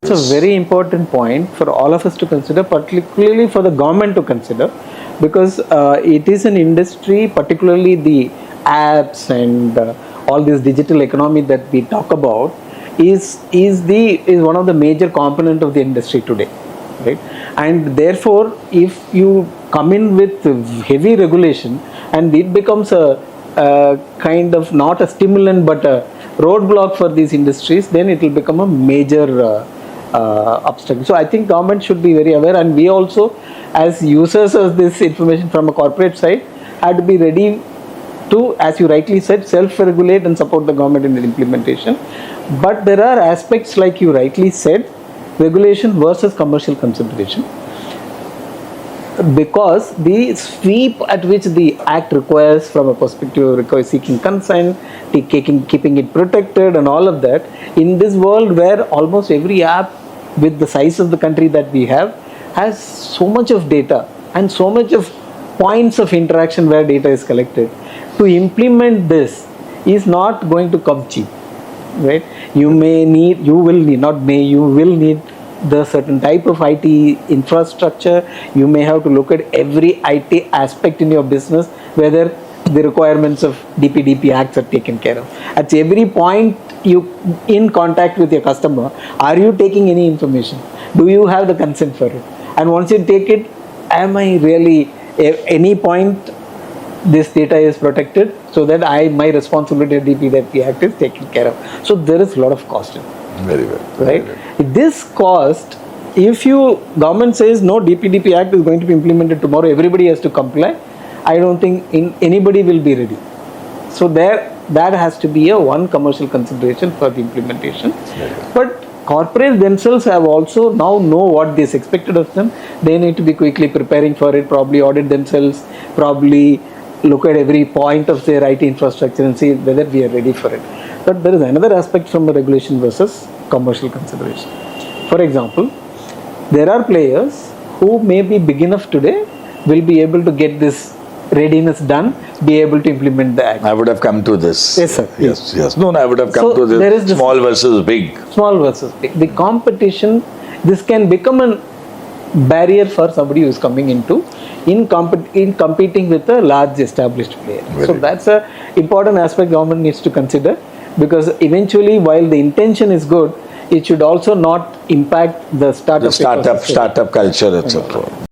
That's a very important point for all of us to consider, particularly for the government to consider, because it is an industry, particularly the apps and all this digital economy that we talk about, is one of the major component of the industry today, right? And therefore, if you come in with heavy regulation, and it becomes a kind of not a stimulant but a roadblock for these industries, then it will become a major obstacle. So I think government should be very aware, and we also, as users of this information from a corporate side, had to be ready to, as you rightly said, self-regulate and support the government in the implementation. But there are aspects, like you rightly said, regulation versus commercial consideration, because the sweep at which the act requires from a perspective of seeking consent, keeping it protected and all of that, in this world where almost every app with the size of the country that we have has so much of data and so much of points of interaction where data is collected, to implement this is not going to come cheap, right? You will need the certain type of IT infrastructure. You may have to look at every IT aspect in your business, whether the requirements of DPDP acts are taken care of. At every point you in contact with your customer, are you taking any information? Do you have the consent for it? And once you take it, am I really, at any point this data is protected, so that my responsibility of DPDP act is taken care of. So there is a lot of cost in it. Very well. Right? Very well. This cost, if government says no, DPDP Act is going to be implemented tomorrow, everybody has to comply, I don't think anybody will be ready. So that has to be a one commercial consideration for the implementation. Right. But corporates themselves have also now know what is expected of them. They need to be quickly preparing for it, probably audit themselves, probably look at every point of their IT infrastructure and see whether we are ready for it. But there is another aspect from the regulation versus commercial consideration. For example, there are players who may be big enough today, will be able to get this readiness done, be able to implement the act. I would have come to this. Yes, sir. Yes. No, I would have come to this. There is Small versus big. Small versus big. The competition, this can become a barrier for somebody who is coming into in competing with a large established player. So that's an important aspect government needs to consider, because eventually, while the intention is good, it should also not impact the startup culture, etc.